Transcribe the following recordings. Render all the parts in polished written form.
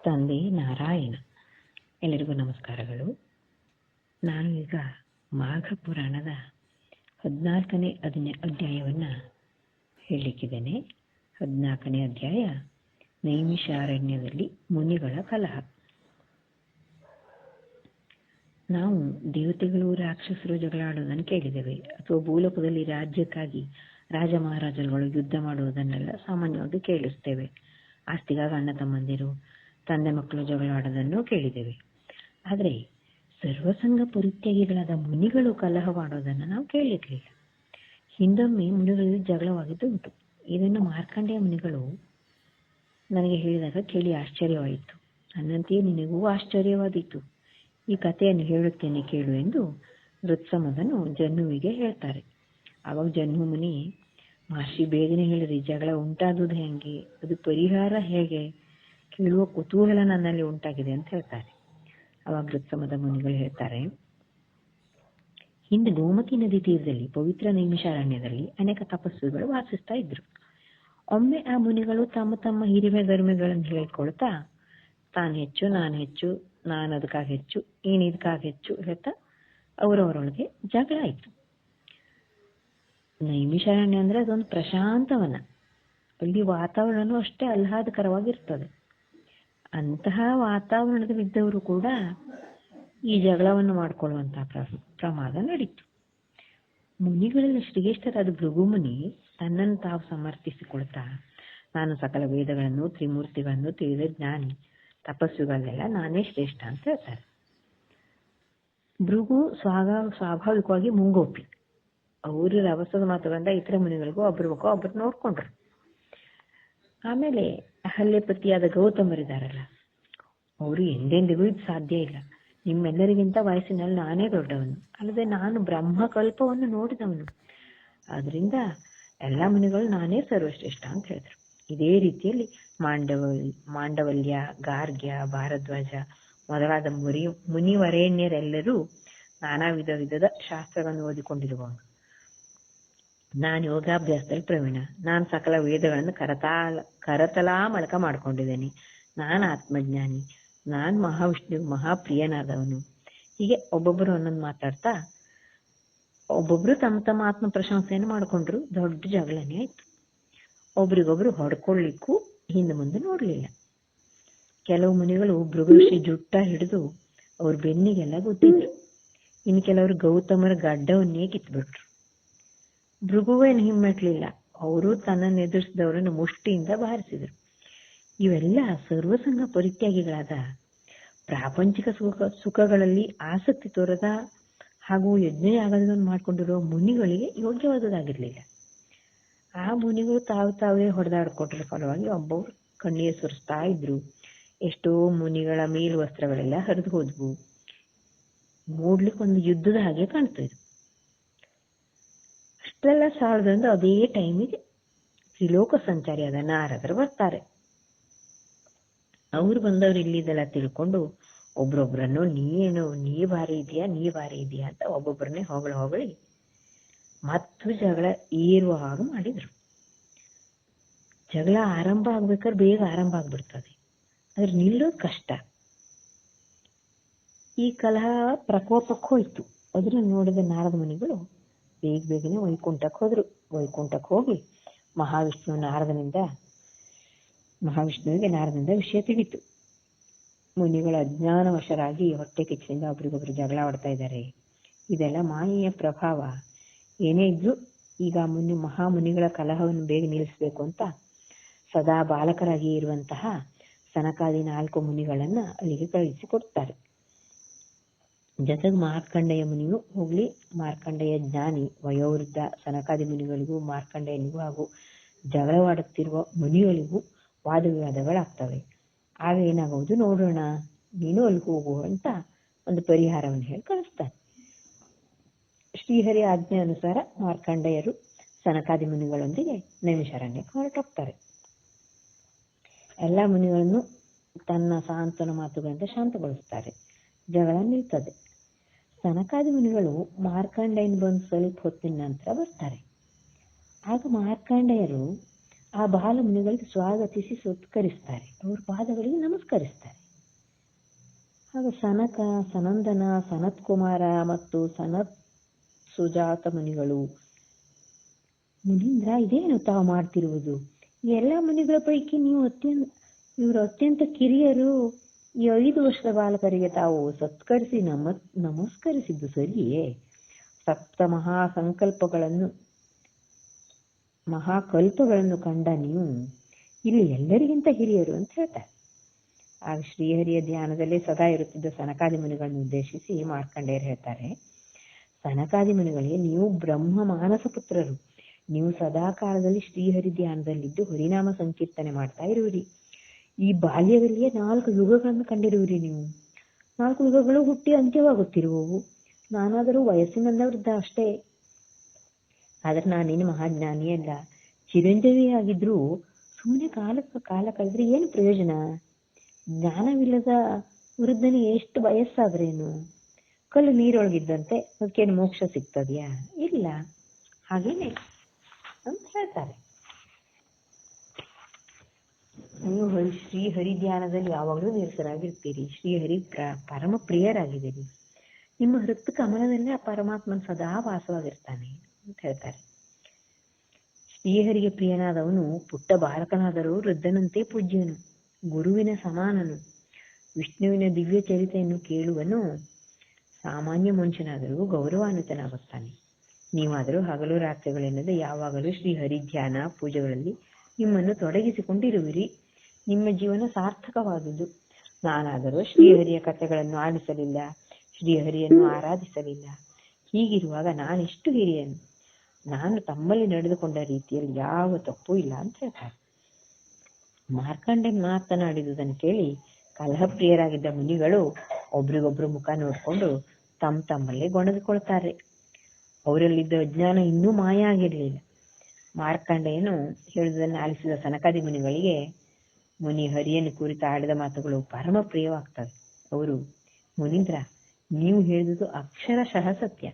ತಂದೆ ನಾರಾಯಣ. ಎಲ್ಲರಿಗೂ ನಮಸ್ಕಾರಗಳು. ನಾನು ಈಗ ಮಾಘ ಪುರಾಣದ 14ನೇ ಅಧ್ಯಾಯವನ್ನು ಹೇಳಲಿಕ್ಕಿದ್ದೇನೆ. 14ನೇ ಅಧ್ಯಾಯ ನೈಮಿಷಾರಣ್ಯದಲ್ಲಿ ಮುನಿಗಳ ಕಲಹ. ನಾವು ದೇವತೆಗಳು ರಾಕ್ಷಸರು ಜಗಳಾಡುವುದನ್ನು ಕೇಳಿದ್ದೇವೆ, ಅಥವಾ ಭೂಲೋಕದಲ್ಲಿ ರಾಜ್ಯಕ್ಕಾಗಿ ರಾಜ ಮಹಾರಾಜರುಗಳು ಯುದ್ಧ ಮಾಡುವುದನ್ನೆಲ್ಲ ಸಾಮಾನ್ಯವಾಗಿ ಕೇಳಿಸ್ತೇವೆ. ಆಸ್ತಿಗಾಗಿ ಅಣ್ಣ ತಮ್ಮಂದಿರು, ತಂದೆ ಮಕ್ಕಳು ಜಗಳಾಡೋದನ್ನು ಕೇಳಿದ್ದೇವೆ. ಆದರೆ ಸರ್ವಸಂಗ ಪರಿತ್ಯಾಗಿಗಳಾದ ಮುನಿಗಳು ಕಲಹವಾಡೋದನ್ನು ನಾವು ಕೇಳಿರಲಿಲ್ಲ. ಹಿಂದೊಮ್ಮೆ ಮುನಿಗಳಲ್ಲಿ ಜಗಳವಾಗಿದ್ದು ಉಂಟು. ಇದನ್ನು ಮಾರ್ಕಂಡೇಯ ಮುನಿಗಳು ನನಗೆ ಹೇಳಿದಾಗ ಕೇಳಿ ಆಶ್ಚರ್ಯವಾಯಿತು. ನನ್ನಂತೆಯೇ ನಿನಗೂ ಆಶ್ಚರ್ಯವಾದೀತು. ಈ ಕಥೆಯನ್ನು ಹೇಳುತ್ತೇನೆ ಕೇಳು ಎಂದು ವೃತ್ಸಮದನು ಜಹ್ನುವಿಗೆ ಹೇಳ್ತಾರೆ. ಆವಾಗ ಜಹ್ನು ಮುನಿ, ಮಹರ್ಷಿ ಬೇಗನೆ ಹೇಳಿರಿ, ಜಗಳ ಉಂಟಾದುದು ಹೆಂಗೆ, ಅದು ಪರಿಹಾರ ಹೇಗೆ ಕೇಳುವ ಕುತೂಹಲ ನನ್ನಲ್ಲಿ ಉಂಟಾಗಿದೆ ಅಂತ ಹೇಳ್ತಾರೆ. ಅವಾಗ ವೃತ್ಸಮದ ಮುನಿಗಳು ಹೇಳ್ತಾರೆ, ಹಿಂದೆ ಗೋಮತಿ ನದಿ ತೀರದಲ್ಲಿ ಪವಿತ್ರ ನೈಮಿಷಾರಣ್ಯದಲ್ಲಿ ಅನೇಕ ತಪಸ್ವಿಗಳು ವಾಸಿಸ್ತಾ ಇದ್ರು. ಒಮ್ಮೆ ಆ ಮುನಿಗಳು ತಮ್ಮ ತಮ್ಮ ಹಿರಿಮೆ ಗರಿಮೆಗಳನ್ನು ಹೇಳ್ಕೊಳ್ತಾ ತಾನು ಹೆಚ್ಚು, ನಾನು ಹೆಚ್ಚು, ನಾನು ಅದಕ್ಕಾಗಿ ಹೆಚ್ಚು, ನೀನು ಇದಕ್ಕಾಗಿ ಹೆಚ್ಚು ಹೇಳ್ತಾ ಅವರವರೊಳಗೆ ಜಗಳ ಆಯ್ತು. ನೈಮಿಷಾರಣ್ಯ ಅಂದ್ರೆ ಅದೊಂದು ಪ್ರಶಾಂತವನ. ಅಲ್ಲಿ ವಾತಾವರಣನೂ ಅಷ್ಟೇ ಆಹ್ಲಾದಕರವಾಗಿರ್ತದೆ. ಅಂತಹ ವಾತಾವರಣದಲ್ಲಿದ್ದವರು ಕೂಡ ಈ ಜಗಳವನ್ನು ಮಾಡಿಕೊಳ್ಳುವಂತಹ ಪ್ರಮಾದ ನಡೀತು. ಮುನಿಗಳಲ್ಲಿ ಶ್ರೇಷ್ಠರಾದ ಭೃಗುಮುನಿ ತನ್ನನ್ನು ತಾವು ಸಮರ್ಥಿಸಿಕೊಳ್ತಾ, ನಾನು ಸಕಲ ವೇದಗಳನ್ನು ತ್ರಿಮೂರ್ತಿಗಳನ್ನು ತಿಳಿದ ಜ್ಞಾನಿ, ತಪಸ್ಸುಗಳನ್ನೆಲ್ಲ ನಾನೇ ಶ್ರೇಷ್ಠ ಅಂತ ಹೇಳ್ತಾರೆ. ಭೃಗು ಸ್ವಾಭಾವಿಕವಾಗಿ ಮುಂಗೋಪಿ. ಅವರು ರಭಸದ ಮಾತುಗಳಿಂದ ಇತರ ಮುನಿಗಳಿಗೂ ಒಬ್ರು ನೋಡ್ಕೊಂಡ್ರು. ಆಮೇಲೆ ಅಹಲ್ಯಪತಿಯಾದ ಗೌತಮರಿದಾರಲ್ಲ, ಅವರು ಎಂದೆಂದಿಗೂ ಇದು ಸಾಧ್ಯ ಇಲ್ಲ, ನಿಮ್ಮೆಲ್ಲರಿಗಿಂತ ವಯಸ್ಸಿನಲ್ಲಿ ನಾನೇ ದೊಡ್ಡವನು, ಅಲ್ಲದೆ ನಾನು ಬ್ರಹ್ಮಕಲ್ಪವನ್ನು ನೋಡಿದವನು, ಆದ್ರಿಂದ ಎಲ್ಲ ಮುನಿಗಳು ನಾನೇ ಸರ್ವಶ್ರೇಷ್ಠ ಅಂತ ಹೇಳಿದ್ರು. ಇದೇ ರೀತಿಯಲ್ಲಿ ಮಾಂಡವಲ್ಯ, ಗಾರ್ಗ್ಯ, ಭಾರದ್ವಾಜ ಮೊದಲಾದ ಮುನಿವರೇಣ್ಯರೆಲ್ಲರೂ ನಾನಾ ವಿಧದ ಶಾಸ್ತ್ರಗಳನ್ನು ಓದಿಕೊಂಡಿರುವವನು. ನಾನು ಯೋಗಾಭ್ಯಾಸದಲ್ಲಿ ಪ್ರವೀಣ, ನಾನು ಸಕಲ ವೇದಗಳನ್ನು ಕರತಲಾಮಲಕ ಮಾಡ್ಕೊಂಡಿದ್ದೇನೆ, ನಾನು ಆತ್ಮಜ್ಞಾನಿ, ನಾನು ಮಹಾವಿಷ್ಣು ಮಹಾಪ್ರಿಯನಾದವನು. ಹೀಗೆ ಒಬ್ಬೊಬ್ಬರು ಒಂದೊಂದು ಮಾತಾಡ್ತಾ ಒಬ್ಬೊಬ್ರು ತಮ್ಮ ತಮ್ಮ ಆತ್ಮ ಪ್ರಶಂಸೆಯನ್ನು ಮಾಡಿಕೊಂಡ್ರು. ದೊಡ್ಡ ಜಗಳನೇ ಆಯ್ತು. ಒಬ್ರಿಗೊಬ್ರು ಹೊಡ್ಕೊಳ್ಳಿಕ್ಕೂ ಹಿಂದೆ ಮುಂದೆ ನೋಡ್ಲಿಲ್ಲ. ಕೆಲವು ಮುನಿಗಳು ಭೃಗುಋಷಿ ಜುಟ್ಟ ಹಿಡಿದು ಅವ್ರ ಬೆನ್ನಿಗೆಲ್ಲ ಗುದ್ದಿದ್ರು. ಇನ್ನು ಕೆಲವರು ಗೌತಮರ ಗಡ್ಡವನ್ನೇ ಕಿತ್ಬಿಟ್ರು. ಭೃಗುವೇನು ಹಿಮ್ಮೆಟ್ಲಿಲ್ಲ, ಅವರು ತನ್ನನ್ನು ಎದುರಿಸಿದವರನ್ನು ಮುಷ್ಟಿಯಿಂದ ಬಾರಿಸಿದರು. ಇವೆಲ್ಲ ಸರ್ವಸಂಗ ಪರಿತ್ಯಾಗಿಗಳಾದ ಪ್ರಾಪಂಚಿಕ ಸುಖಗಳಲ್ಲಿ ಆಸಕ್ತಿ ತೋರದ ಹಾಗೂ ಯಜ್ಞಯಾಗಗಳನ್ನು ಮಾಡಿಕೊಂಡಿರುವ ಮುನಿಗಳಿಗೆ ಯೋಗ್ಯವಾದುದಾಗಿರ್ಲಿಲ್ಲ. ಆ ಮುನಿಗಳು ತಾವೇ ಹೊಡೆದಾಡ್ಕೊಟ್ರ ಫಲವಾಗಿ ಒಬ್ಬೊಬ್ರು ಕಣ್ಣೀರು ಸುರಿಸ್ತಾ ಇದ್ರು. ಎಷ್ಟೋ ಮುನಿಗಳ ಮೇಲು ವಸ್ತ್ರಗಳೆಲ್ಲ ಹರಿದು ಹೋದ್ವು. ನೋಡ್ಲಿಕ್ಕೆ ಒಂದು ಯುದ್ಧದ ಹಾಗೆ ಕಾಣ್ತಾ ಇದ್ವು. ಅಷ್ಟೆಲ್ಲ ಸಾಲದಂದು ಅದೇ ಟೈಮಿಗೆ ತ್ರಿಲೋಕ ಸಂಚಾರಿಯಾದ ನಾರದರು ಬರ್ತಾರೆ. ಅವ್ರು ಬಂದವ್ರು ಇಲ್ಲಿದೆಲ್ಲ ತಿಳ್ಕೊಂಡು ಒಬ್ರೊಬ್ರನ್ನು ನೀ ಭಾರಿ ಇದೆಯಾ ಅಂತ ಒಬ್ಬೊಬ್ಬರನ್ನೇ ಹೊಗಳಿ ಮತ್ತು ಜಗಳ ಏರುವ ಹಾಗೆ ಮಾಡಿದ್ರು. ಜಗಳ ಆರಂಭ ಆಗ್ಬೇಕಾದ್ರೆ ಬೇಗ ಆರಂಭ ಆಗ್ಬಿಡ್ತದೆ, ಆದ್ರೆ ನಿಲ್ಲೋದು ಕಷ್ಟ. ಈ ಕಲಹ ಪ್ರಕೋಪಕ್ಕೆ ಹೋಯ್ತು. ಅದನ್ನು ನೋಡಿದ ನಾರದ ಮುನಿಗಳು ಬೇಗನೆ ವೈಕುಂಠಕ್ಕೆ ಹೋದ್ರು. ವೈಕುಂಠಕ್ಕೆ ಹೋಗಿ ಮಹಾವಿಷ್ಣುವಿಗೆ ನಾರದಿಂದ ವಿಷಯ ತಿಳಿತು. ಮುನಿಗಳ ಅಜ್ಞಾನವಶರಾಗಿ ಹೊಟ್ಟೆ ಕಿಚ್ಚಿಂದ ಒಬ್ರಿಗೊಬ್ರು ಜಗಳ ಆಡ್ತಾ ಇದ್ದಾರೆ. ಇದೆಲ್ಲ ಮಾಯೆಯ ಪ್ರಭಾವ. ಏನೇ ಇದ್ರು ಈಗ ಮಹಾಮುನಿಗಳ ಕಲಹವನ್ನು ಬೇಗ ನಿಲ್ಲಿಸಬೇಕು ಅಂತ ಸದಾ ಬಾಲಕರಾಗಿ ಇರುವಂತಹ ಸನಕಾದಿ 4 ಮುನಿಗಳನ್ನ ಅಲ್ಲಿಗೆ ಕಳುಹಿಸಿಕೊಡ್ತಾರೆ. ಜೊತೆಗೆ ಮಾರ್ಕಂಡೇಯ ಮುನಿಯು ಹೋಗ್ಲಿ, ಮಾರ್ಕಂಡೇಯ ಜ್ಞಾನಿ ವಯೋವೃದ್ಧ ಸನಕಾದಿ ಮುನಿಗಳಿಗೂ ಮಾರ್ಕಂಡೇಯನಿಗೂ ಹಾಗೂ ಜಗಳವಾಡುತ್ತಿರುವ ಮುನಿಗಳಿಗೂ ವಾದವಿವಾದಗಳಾಗ್ತವೆ. ಆಗ ಏನಾಗುವುದು ನೋಡೋಣ, ನೀನು ಅಲ್ಲಿ ಹೋಗು ಅಂತ ಒಂದು ಪರಿಹಾರವನ್ನು ಹೇಳಿ ಕಳಿಸ್ತಾನೆ. ಶ್ರೀಹರಿ ಆಜ್ಞೆ ಅನುಸಾರ ಮಾರ್ಕಂಡೇಯರು ಸನಕಾದಿ ಮುನಿಗಳೊಂದಿಗೆ ನೈಮಿಷಾರಣ್ಯಕ್ಕೆ ಹೊರಟೋಗ್ತಾರೆ. ಎಲ್ಲ ಮುನಿಗಳನ್ನು ತನ್ನ ಸಾಂತ್ವನ ಮಾತುಗಳಿಂದ ಶಾಂತಗೊಳಿಸ್ತಾರೆ. ಜಗಳ ನಿಲ್ತದೆ. ಸನಕಾದಿ ಮುನಿಗಳು ಮಾರ್ಕಂಡೇಯನ್ ಬಂದು ಸ್ವಲ್ಪ ಹೊತ್ತಿನ ನಂತರ ಬರ್ತಾರೆ. ಆಗ ಮಾರ್ಕಂಡೇಯರು ಆ ಬಾಲಮುನಿಗಳಿಗೆ ಸ್ವಾಗತಿಸಿ ಸತ್ಕರಿಸ್ತಾರೆ, ಅವ್ರ ಪಾದಗಳಿಗೆ ನಮಸ್ಕರಿಸ್ತಾರೆ. ಆಗ ಸನಕ, ಸನಂದನ, ಸನತ್ ಕುಮಾರ ಮತ್ತು ಸನತ್ ಸುಜಾತ ಮುನಿಗಳು, ಮುನೀಂದ್ರ, ಇದೇನು ತಾವು ಮಾಡ್ತಿರುವುದು? ಈ ಎಲ್ಲ ಮುನಿಗಳ ಪೈಕಿ ಇವರು ಅತ್ಯಂತ ಕಿರಿಯರು. ಈ 5 ವರ್ಷದ ಬಾಲಕರಿಗೆ ತಾವು ಸತ್ಕರಿಸಿ ನಮಸ್ಕರಿಸಿದ್ದು ಸರಿಯೇ? ಸಪ್ತ ಮಹಾಕಲ್ಪಗಳನ್ನು ಕಂಡ ನೀವು ಇಲ್ಲಿ ಎಲ್ಲರಿಗಿಂತ ಹಿರಿಯರು ಅಂತ ಹೇಳ್ತಾರೆ. ಆಗ ಶ್ರೀಹರಿಯ ಧ್ಯಾನದಲ್ಲೇ ಸದಾ ಇರುತ್ತಿದ್ದ ಸನಕಾದಿ ಮುನಿಗಳನ್ನು ಉದ್ದೇಶಿಸಿ ಮಾರ್ಕಂಡೇಯರು ಹೇಳ್ತಾರೆ, ಸನಕಾದಿ ಮುನಿಗಳೇ, ನೀವು ಬ್ರಹ್ಮ ಮಾನಸ ಪುತ್ರರು. ನೀವು ಸದಾ ಕಾಲದಲ್ಲಿ ಶ್ರೀಹರಿ ಧ್ಯಾನದಲ್ಲಿದ್ದು ಹರಿನಾಮ ಸಂಕೀರ್ತನೆ ಮಾಡ್ತಾ ಇರುವಿರಿ. ಈ ಬಾಲ್ಯದಲ್ಲಿಯೇ 4 ಯುಗಗಳನ್ನು ಕಂಡಿರುವಿರಿ. ನೀವು 4 ಯುಗಗಳು ಹುಟ್ಟಿ ಅಂತ್ಯವಾಗುತ್ತಿರುವವು. ನಾನಾದರೂ ವಯಸ್ಸಿನಿಂದ ವೃದ್ಧ ಅಷ್ಟೇ. ಆದ್ರೆ ನಾನೇನು ಮಹಾಜ್ಞಾನಿಯಲ್ಲ, ಚಿರಂಜೀವಿಯಾಗಿದ್ರೂ ಸುಮ್ಮನೆ ಕಾಲ ಕಳೆದ್ರೆ ಏನು ಪ್ರಯೋಜನ? ಜ್ಞಾನವಿಲ್ಲದ ವೃದ್ಧನಿಗೆ ಎಷ್ಟು ವಯಸ್ಸಾದ್ರೇನು? ಕಲ್ಲು ನೀರೊಳಗಿದ್ದಂತೆ, ಅದಕ್ಕೇನು ಮೋಕ್ಷ ಸಿಗ್ತದ್ಯಾ? ಇಲ್ಲ. ಹಾಗೇನೆ ಅಂತ ಹೇಳ್ತಾರೆ. ನೀವು ಶ್ರೀಹರಿ ಧ್ಯಾನದಲ್ಲಿ ಯಾವಾಗಲೂ ನಿರತರಾಗಿರ್ತೀರಿ. ಶ್ರೀಹರಿ ಪರಮ ಪ್ರಿಯರಾಗಿದ್ದೀರಿ. ನಿಮ್ಮ ಹೃತ್ ಕಮಲದಲ್ಲೇ ಆ ಪರಮಾತ್ಮನ ಸದಾ ವಾಸವಾಗಿರ್ತಾನೆ ಅಂತ ಹೇಳ್ತಾರೆ. ಶ್ರೀಹರಿಗೆ ಪ್ರಿಯನಾದವನು ಪುಟ್ಟ ಬಾಲಕನಾದರೂ ವೃದ್ಧನಂತೆ ಪೂಜ್ಯನು, ಗುರುವಿನ ಸಮಾನನು. ವಿಷ್ಣುವಿನ ದಿವ್ಯ ಚರಿತೆಯನ್ನು ಕೇಳುವನು ಸಾಮಾನ್ಯ ಮನುಷ್ಯನಾದರೂ ಗೌರವಾನ್ವಿತನಾಗುತ್ತಾನೆ. ನೀವಾದರೂ ಹಗಲು ರಾತ್ರಿಗಳೆನ್ನದೆ ಯಾವಾಗಲೂ ಶ್ರೀಹರಿ ಧ್ಯಾನ ಪೂಜೆಗಳಲ್ಲಿ ನಿಮ್ಮನ್ನು ತೊಡಗಿಸಿಕೊಂಡಿರುವಿರಿ. ನಿಮ್ಮ ಜೀವನ ಸಾರ್ಥಕವಾದುದು. ನಾನಾದರೂ ಶ್ರೀಹರಿಯ ಕಥೆಗಳನ್ನು ಆಲಿಸಲಿಲ್ಲ, ಶ್ರೀಹರಿಯನ್ನು ಆರಾಧಿಸಲಿಲ್ಲ. ಹೀಗಿರುವಾಗ ನಾನೆಷ್ಟು ಹಿರಿಯನು? ನಾನು ತಮ್ಮಲ್ಲಿ ನಡೆದುಕೊಂಡ ರೀತಿಯಲ್ಲಿ ಯಾವ ತಪ್ಪು ಇಲ್ಲ ಅಂತ ಹೇಳ್ತಾರೆ. ಮಾರ್ಕಂಡೇಯನ್ ಮಾತನಾಡಿದುದನ್ನು ಕೇಳಿ ಕಲಹಪ್ರಿಯರಾಗಿದ್ದ ಮುನಿಗಳು ಒಬ್ರಿಗೊಬ್ರು ಮುಖ ನೋಡಿಕೊಂಡು ತಮ್ಮಲ್ಲೇ ಗೊಣಗಿಕೊಳ್ತಾರೆ. ಅವರಲ್ಲಿದ್ದ ಅಜ್ಞಾನ ಇನ್ನೂ ಮಾಯ ಆಗಿರಲಿಲ್ಲ. ಮಾರ್ಕಂಡೇಯನು ಹೇಳುವುದನ್ನು ಆಲಿಸಿದ ಸನಕಾದಿ ಮುನಿಗಳಿಗೆ ಮುನಿ ಹರಿಯನ್ನು ಕುರಿತು ಆಡಿದ ಮಾತುಗಳು ಪರಮ ಪ್ರಿಯವಾಗ್ತವೆ. ಅವರು, ಮುನೀಂದ್ರ, ನೀವು ಹೇಳಿದುದು ಅಕ್ಷರಶಃ ಸತ್ಯ.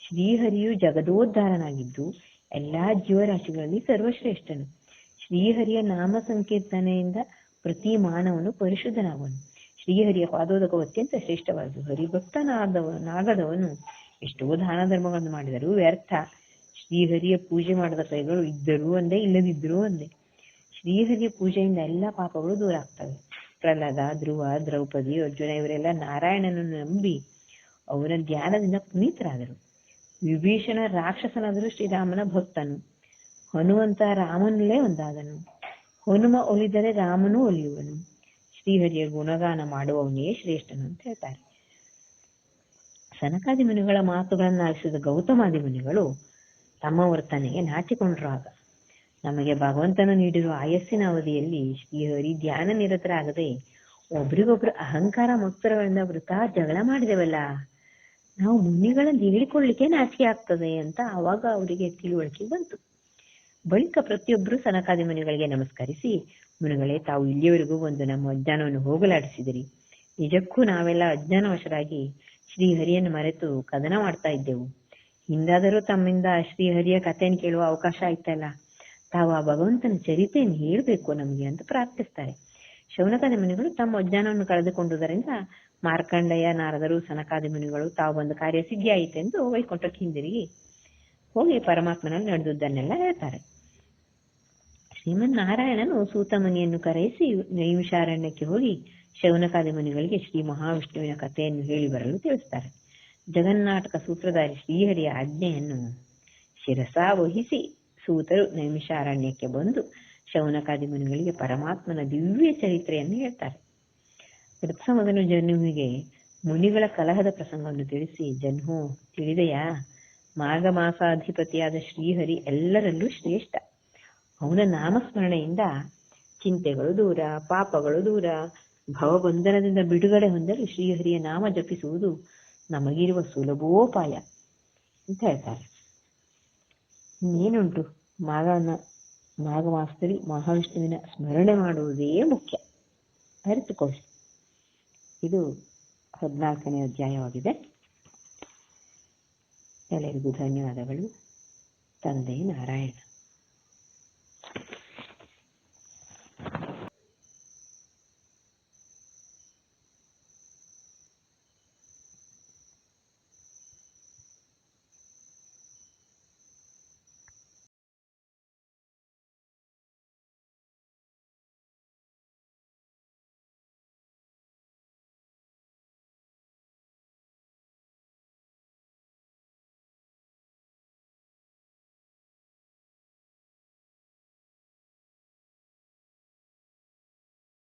ಶ್ರೀಹರಿಯು ಜಗದೋದ್ಧಾರನಾಗಿದ್ದು ಎಲ್ಲಾ ಜೀವರಾಶಿಗಳಲ್ಲಿ ಸರ್ವಶ್ರೇಷ್ಠನು. ಶ್ರೀಹರಿಯ ನಾಮ ಸಂಕೀರ್ತನೆಯಿಂದ ಪ್ರತಿ ಮಾನವನು ಪರಿಶುದ್ಧನಾಗುವನು. ಶ್ರೀಹರಿಯ ಪಾದೋದಕವು ಅತ್ಯಂತ ಶ್ರೇಷ್ಠವಾದುದು. ಹರಿಭಕ್ತನಾಗದವನು ಎಷ್ಟೋ ದಾನ ಧರ್ಮಗಳನ್ನು ಮಾಡಿದರೂ ವ್ಯರ್ಥ. ಶ್ರೀಹರಿಯ ಪೂಜೆ ಮಾಡದ ಕೈಗಳು ಇದ್ದರೂ ಒಂದೇ, ಇಲ್ಲದಿದ್ದರೂ ಒಂದೇ. ಶ್ರೀಹರಿಯ ಪೂಜೆಯಿಂದ ಎಲ್ಲ ಪಾಪಗಳು ದೂರ ಆಗ್ತವೆ. ಪ್ರಹ್ಲಾದ, ಧ್ರುವ, ದ್ರೌಪದಿ, ಅರ್ಜುನ ಇವರೆಲ್ಲ ನಾರಾಯಣನನ್ನು ನಂಬಿ ಅವನ ಧ್ಯಾನದಿಂದ ಪುನೀತರಾದರು. ವಿಭೀಷಣ ರಾಕ್ಷಸನಾದರೂ ಶ್ರೀರಾಮನ ಭಕ್ತನು. ಹನುಮಂತ ರಾಮನಲ್ಲೇ ಒಂದಾದನು. ಹನುಮ ಒಲಿದರೆ ರಾಮನೂ ಒಲಿಯುವನು. ಶ್ರೀಹರಿಯ ಗುಣಗಾನ ಮಾಡುವವನೇ ಶ್ರೇಷ್ಠನು ಅಂತ ಹೇಳ್ತಾರೆ. ಸನಕಾದಿ ಮುನಿಗಳ ಮಾತುಗಳನ್ನು ಆಲಿಸಿದ ಗೌತಮಾದಿ ಮುನಿಗಳು ತಮ್ಮ ವರ್ತನೆಗೆ ನಾಚಿಕೊಂಡ್ರು. ಆಗ, ನಮಗೆ ಭಗವಂತನು ನೀಡಿರುವ ಆಯಸ್ಸಿನ ಅವಧಿಯಲ್ಲಿ ಶ್ರೀಹರಿ ಧ್ಯಾನ ನಿರತರಾಗದೆ ಒಬ್ರಿಗೊಬ್ರು ಅಹಂಕಾರ ಮತ್ಸರಗಳಿಂದ ವೃಥಾ ಜಗಳ ಮಾಡಿದೆವಲ್ಲ, ನಾವು ಮುನಿಗಳನ್ನು ಹೇಳಿಕೊಳ್ಳಿಕ್ಕೆ ನಾಚಿಕೆ ಆಗ್ತದೆ ಅಂತ ಆವಾಗ ಅವರಿಗೆ ತಿಳುವಳಿಕೆ ಬಂತು. ಬಳಿಕ ಪ್ರತಿಯೊಬ್ಬರು ಸನಕಾದಿ ಮುನಿಗಳಿಗೆ ನಮಸ್ಕರಿಸಿ, ಮುನಿಗಳೇ, ತಾವು ಇಲ್ಲಿಯವರೆಗೂ ಬಂದು ನಮ್ಮ ಅಜ್ಞಾನವನ್ನು ಹೋಗಲಾಡಿಸಿದಿರಿ. ನಿಜಕ್ಕೂ ನಾವೆಲ್ಲ ಅಜ್ಞಾನವಶರಾಗಿ ಶ್ರೀಹರಿಯನ್ನು ಮರೆತು ಕದನ ಮಾಡ್ತಾ ಇದ್ದೆವು. ಹಿಂದಾದರೂ ತಮ್ಮಿಂದ ಶ್ರೀಹರಿಯ ಕಥೆಯನ್ನು ಕೇಳುವ ಅವಕಾಶ ಆಯ್ತಲ್ಲ, ತಾವು ಆ ಭಗವಂತನ ಚರಿತೆಯನ್ನು ಹೇಳ್ಬೇಕು ನಮಗೆ ಅಂತ ಪ್ರಾರ್ಥಿಸ್ತಾರೆ. ಶೌನಕಾದಿ ಮುನಿಗಳು ತಮ್ಮ ಅಜ್ಞಾನವನ್ನು ಕಳೆದುಕೊಂಡುದರಿಂದ ಮಾರ್ಕಂಡೇಯ, ನಾರದರು, ಸನಕಾದಿ ಮುನಿಗಳು ತಾವು ಬಂದ ಕಾರ್ಯ ಸಿದ್ಧಿ ಆಯಿತೆಂದು ವೈಕುಂಠಕ್ಕೆ ಹಿಂದಿರುಗಿ ಹೋಗಿ ಪರಮಾತ್ಮನಲ್ಲಿ ನಡೆದುದನ್ನೆಲ್ಲ ಹೇಳ್ತಾರೆ. ಶ್ರೀಮನ್ ನಾರಾಯಣನು ಸೂತ ಮುನಿಯನ್ನು ಕರೆಯಿಸಿ ನೈಮಿಷಾರಣ್ಯಕ್ಕೆ ಹೋಗಿ ಶೌನಕಾದಿ ಮುನಿಗಳಿಗೆ ಶ್ರೀ ಮಹಾವಿಷ್ಣುವಿನ ಕಥೆಯನ್ನು ಹೇಳಿ ಬರಲು ತಿಳಿಸ್ತಾರೆ. ಜಗನ್ನಾಟಕ ಸೂತ್ರಧಾರಿ ಶ್ರೀಹರಿಯ ಆಜ್ಞೆಯನ್ನು ಶಿರಸಾವಹಿಸಿ ಸೂತರು ನೈಮಿಷಾರಣ್ಯಕ್ಕೆ ಬಂದು ಶೌನಕಾದಿ ಮುನಿಗಳಿಗೆ ಪರಮಾತ್ಮನ ದಿವ್ಯ ಚರಿತ್ರೆಯನ್ನು ಹೇಳ್ತಾರೆ. ವೃತ್ಸಮದನು ಜನ್ಹುವಿಗೆ ಮುನಿಗಳ ಕಲಹದ ಪ್ರಸಂಗವನ್ನು ತಿಳಿಸಿ, ಜನ್ಹು, ತಿಳಿದೆಯಾ, ಮಾಘ ಮಾಸಾಧಿಪತಿಯಾದ ಶ್ರೀಹರಿ ಎಲ್ಲರಲ್ಲೂ ಶ್ರೇಷ್ಠ. ಅವನ ನಾಮಸ್ಮರಣೆಯಿಂದ ಚಿಂತೆಗಳು ದೂರ, ಪಾಪಗಳು ದೂರ, ಭವಬಂಧನದಿಂದ ಬಿಡುಗಡೆ ಹೊಂದಲು ಶ್ರೀಹರಿಯ ನಾಮ ಜಪಿಸುವುದು ನಮಗಿರುವ ಸುಲಭೋಪಾಯ ಅಂತ ಹೇಳ್ತಾರೆ. ಇನ್ನೇನುಂಟು, ಮಾಘ ಮಾಸದಲ್ಲಿ ಮಹಾವಿಷ್ಣುವಿನ ಸ್ಮರಣೆ ಮಾಡುವುದೇ ಮುಖ್ಯ, ಅರಿತುಕೊಳ್ಳಿ. ಇದು 14ನೇ ಅಧ್ಯಾಯವಾಗಿದೆ. ಎಲ್ಲರಿಗೂ ಧನ್ಯವಾದಗಳು. ತಂದೆ ನಾರಾಯಣ.